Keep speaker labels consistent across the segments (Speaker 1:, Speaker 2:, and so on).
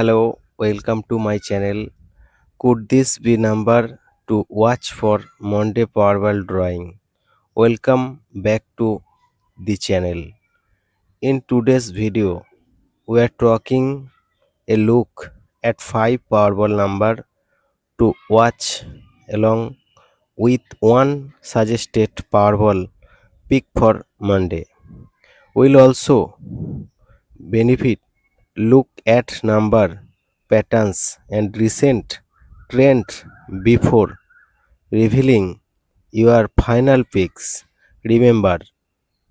Speaker 1: Hello, welcome to my channel. Could this be number to watch for Monday Powerball drawing? Welcome back to the channel. In today's video, we are talking a look at 5 Powerball number to watch along with one suggested Powerball pick for Monday. We'll also benefit look at number patterns and recent trends before revealing your final picks. Remember,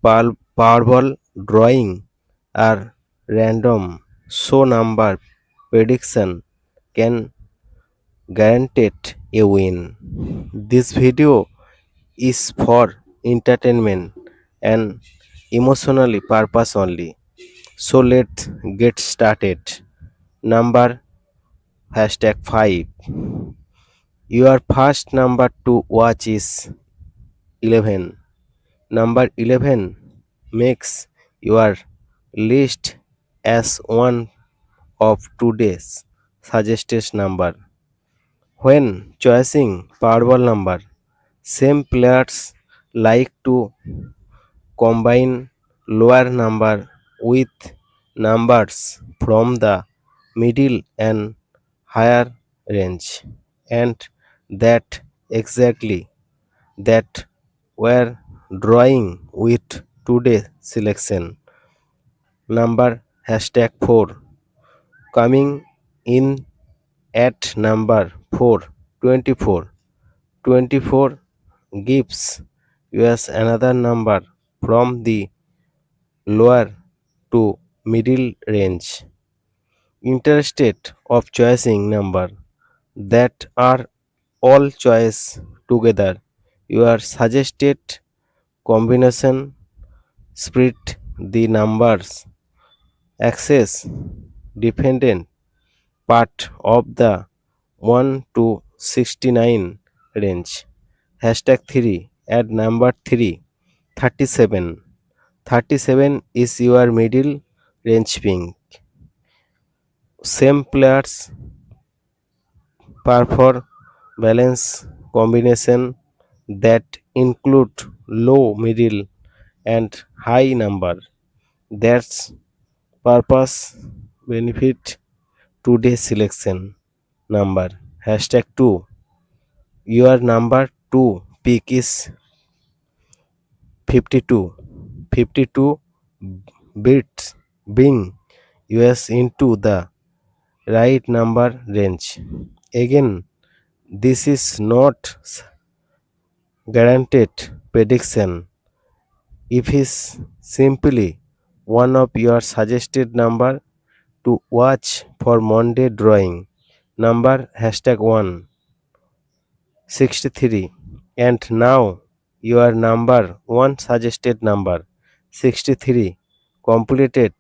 Speaker 1: Powerball drawing are random, so number prediction can guarantee a win. This video is for entertainment and emotionally purpose only. So let's get started. Number hashtag 5. Your first number to watch is 11. Number 11 makes your list as one of today's suggested number. When choosing Powerball number, same players like to combine lower number with numbers from the middle and higher range, and that exactly that we're drawing with today's selection. Number hashtag 4 coming in at number 4 24. 24 gives us another number from the lower to middle range. Interested of choosing number that are all choice together. Your suggested combination split the numbers access dependent part of the 1 to 69 range. Hashtag 3 at number 3 37. 37 is your middle range ping. Same players perform balance combination that include low, middle, and high number. That's purpose benefit today's selection number. Hashtag 2. Your number 2 pick is 52. 52 bits bring us into the right number range. Again, this is not guaranteed prediction. If is simply one of your suggested number to watch for Monday drawing. Number hashtag 1 63, and now your number 1 suggested number 63 completed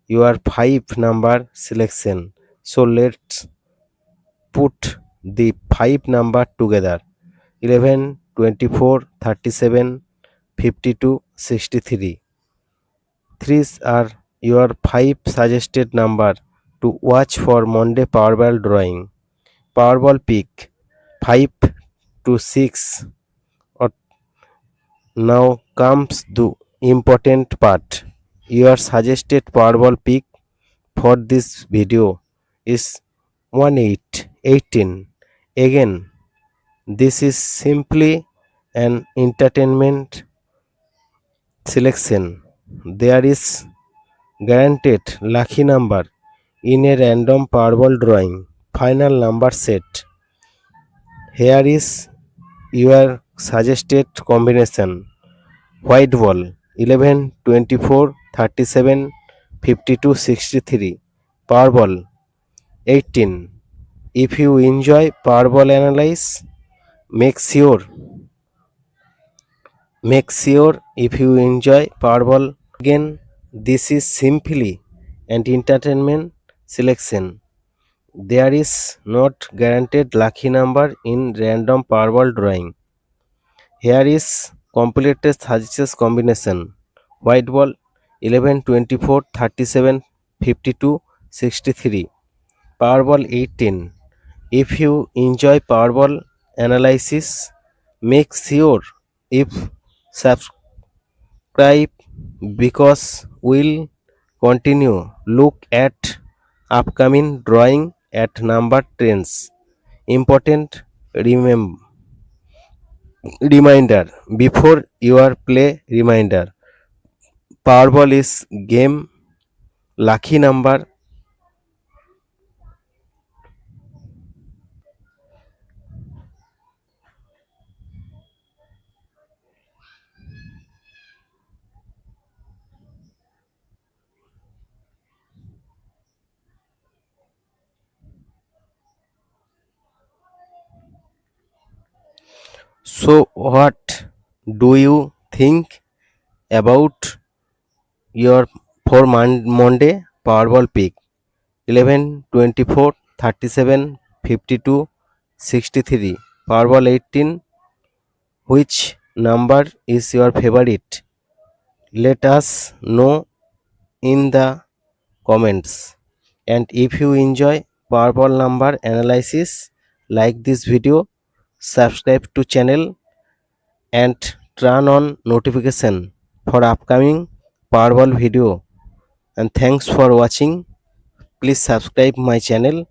Speaker 1: your 5 number selection. So let's put the 5 number together: 11, 24, 37, 52, 63. These are your 5 suggested number to watch for Monday Powerball drawing. Powerball pick 5 to 6. Or now comes the important part. Your suggested Powerball pick for this video is 18. Again, this is simply an entertainment selection. There is guaranteed lucky number in a random Powerball drawing. Final number set. Here is your suggested combination: white ball 11, 24, 37, 52, 63, Powerball 18. If you enjoy Powerball analyze, make sure if you enjoy Powerball, again this is simply an entertainment selection. There is not guaranteed lucky number in random Powerball drawing. Here is completed suggested combination: white ball 11, 24, 37, 52, 63. Powerball 18. If you enjoy Powerball analysis, make sure if subscribe because we'll continue look at upcoming drawing at number trends. Important reminder before your play reminder. Powerball is game lucky number. So what do you think about your for Monday Powerball pick? 11, 24, 37, 52, 63. Powerball 18. Which number is your favorite? Let us know in the comments. And if you enjoy Powerball number analysis, like this video, subscribe to channel and turn on notification for upcoming Powerball video. And thanks for watching. Please subscribe my channel.